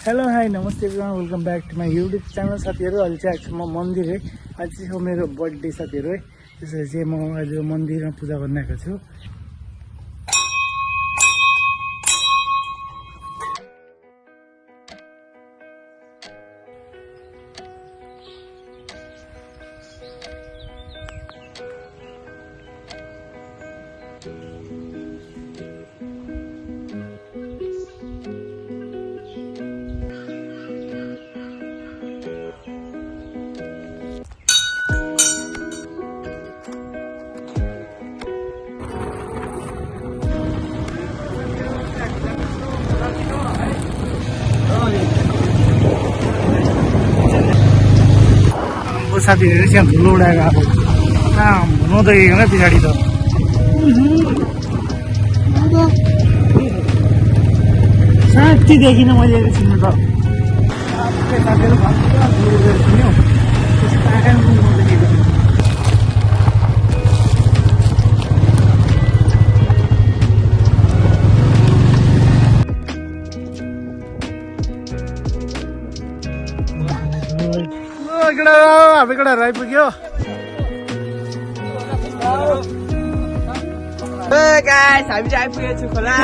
Hello hi नमस्ते everyone welcome back to my YouTube channel साथीहरू। अहिले चाहिँ आएको छु म मन्दिर है। आज चाहिँ हो मेरो बर्थडे साथीहरू है। त्यसरी चाहिँ म अहिले मन्दिरमा पूजा गर्न आएको छु। साथीहरू चाहिँ धुलो उडाएर अब हुनु त होइन पछाडि त साँच्ची देखिनँ मैले एकछिन त साथीहरू सुन्यो हाम्रो कडा आइपुग्यो। हामी चाहिँ आइपुगेको छु खोला।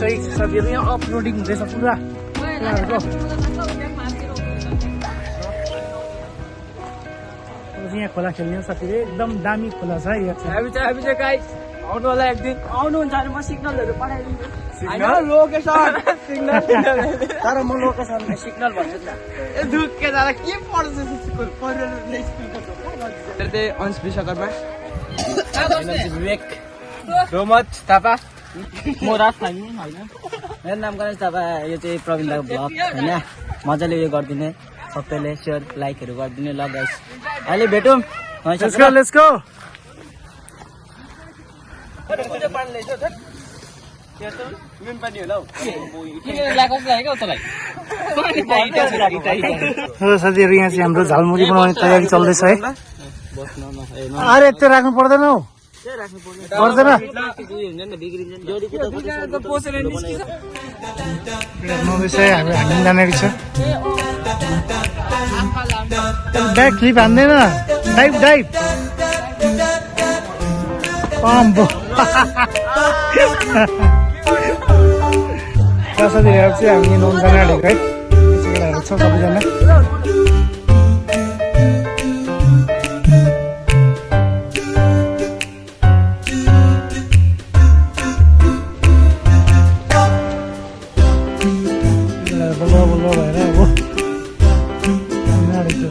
सही साथीहरू यहाँ अपलोडिङ हुँदैछ पुरा। यहाँ खोला खेल्ने साथीहरू एकदम दामी खोला छ यहाँ चाहिँ। हामी चाहिँ गाइस आउनु होला एकदिन। आउनुहुन्छ भने म सिग्नलहरू पठाइदिन्छु। लोकेसन सिग्नल तर म लोकेसनमा सिग्नल भन्छु नि। दुःखे दादा के पढ्छ स्कुल पढ्दै अंश विश्वकर्मा विवेक रोमत थापा म राज थामी होइन। मेरो नाम गणेश थापा। यो चाहिँ प्रवीण दाको ब्लग होइन। मजाले उयो गरिदिने सबैले सेयर लाइकहरू गरिदिने। ल गाइस अहिले भेटौँ। लेट्स गो साथीहरू यहाँ चाहिँ हाम्रो झालमुरी बनाउने तयारी चल्दैछ है। अरे यति राख्नु पर्दैन हौ। पर्दैन नभएछ हामी हान्नु जानेको छ। ब्याक फ्लिप हान्दैन। डाइभ डाइभ पाम्बो साथीहरू चाहिँ हामी नौजना आँटेको है। केटाहरू छ सबैजना। बल्ल बल्ल भएर अब आँटेको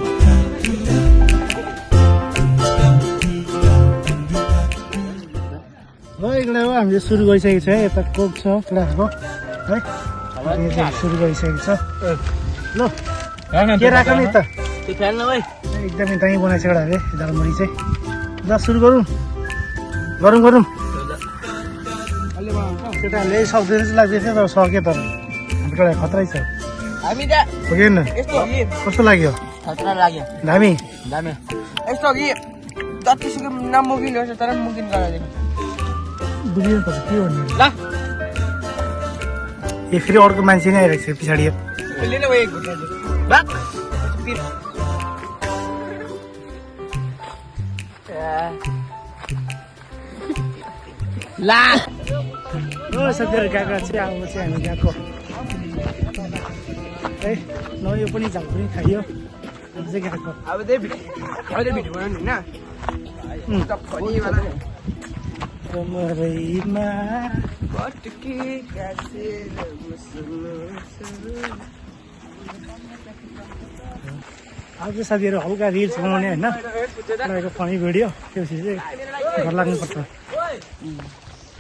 ल एकलाई हो। हामीले सुरु गरिसकेको छ है। यता कोक छ केटाहरूको है। सुरु गरिसकेको छ। ल के राख नि त एकदमै दामी बनाएछ केटाहरूले झालमुरी चाहिँ। ल सुरु गरौँ गरौँ गरौँ। केटाहरूले सक्दैन जस्तो लाग्दैछ तर सक्यो। तर हाम्रो केटा खतरै छ हो कि कस्तो लाग्यो? दामी दामी यस्तो कि जतिसुकै नमुकिने रहेछ तर मुकिन गराइदिनु बुझिनुपर्छ के भन्ने। ल ए फेरि अर्को मान्छे नै आइरहेको छ पछाडि। साथीहरू गएको चाहिँ अब चाहिँ हामी गएको है। न यो पनि झाल पनि खाइयो। अब चाहिँ गएको अब भिडियो बनाउनु होइन। कमरैमा आज साथीहरू हल्का रिल्स बनाउने होइन। तपाईँको फनी भिडियो त्यसपछि चाहिँ घर लाग्नुपर्छ।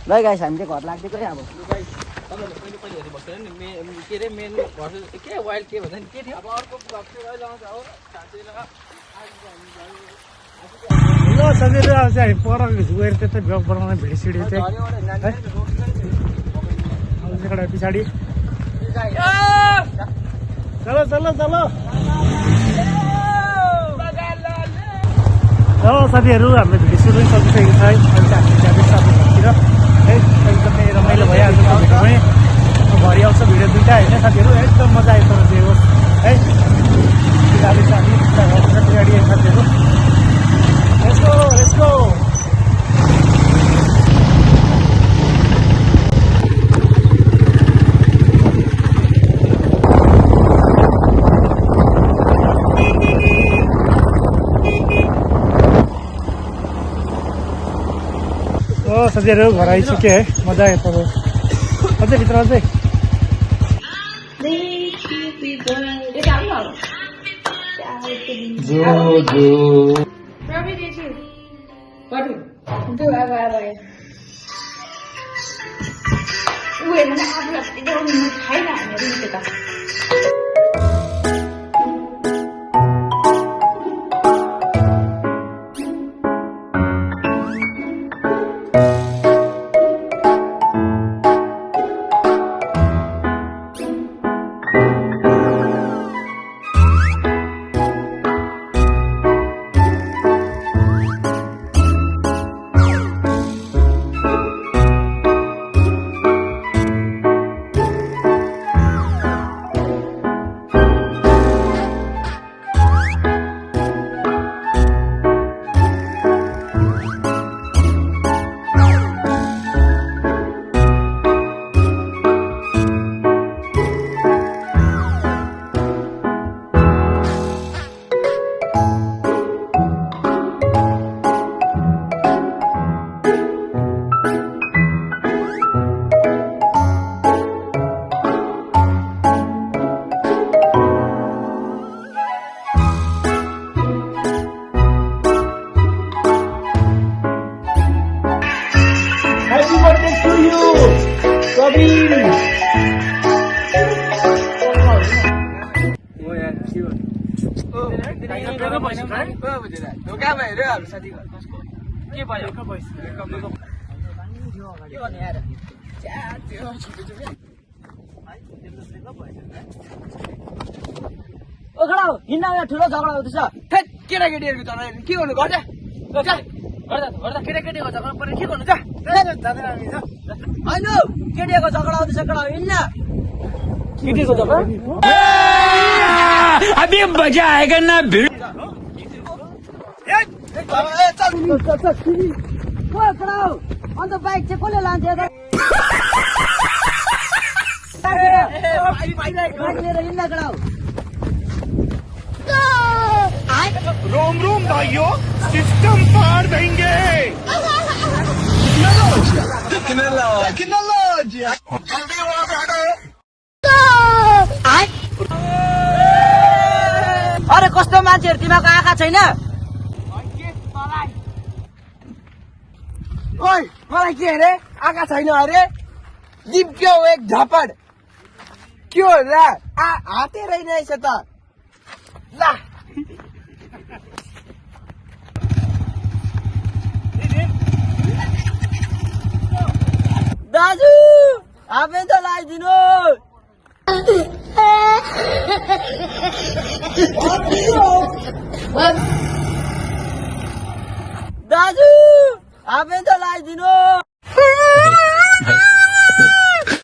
ल गाइस हामी चाहिँ घर लाग्दैको अब ल साथीहरू अब चाहिँ हामी पर गएर त्यतै भ्लग बनाउने भिडियो सिडियो चाहिँ है। अब चाहिँ पछाडि चलो चलो चलो साथीहरू हाम्रो भिडियो सुरु सकिसकेको छ है। अहिले चाहिँ हामी जाँदैछ। है एकदमै रमाइलो भइहाल्छ भिडियो पनि भरि आउँछ भिडियो दुइटा होइन साथीहरू एकदम मजा आयो तर चाहिँ होस् है गाडी साथी गाडी साथीहरू लेट्स गो साथीहरू घर आइसक्यो है मजा आयो तर अझै भित्र अझै हिँड्न ठुलो झगडा हुँदैछ केटाकेटीहरूको झगडा के गर्नु गर्छ केटाकेटीको झगडा पऱ्यो के गर्नु होइन केटीको झगडा आउँदैछ केटा हिँड्न केटीको झगडा अभी मजा आएगा ना भिड अन्त बाइक चाहिँ कसले लान्छ हिँड्न केटा रोम रोम भाइयों सिस्टम पार देंगे अरे कस्तो मान्छेहरू तिमीको आँखा छैन ओइ मलाई के अरे आँखा छैन अरे जिम के हो एक झापड के हो र हातै रहेछ त ला दाजु हाफे त लगाइदिनु दाजु हाफे त लगाइदिनु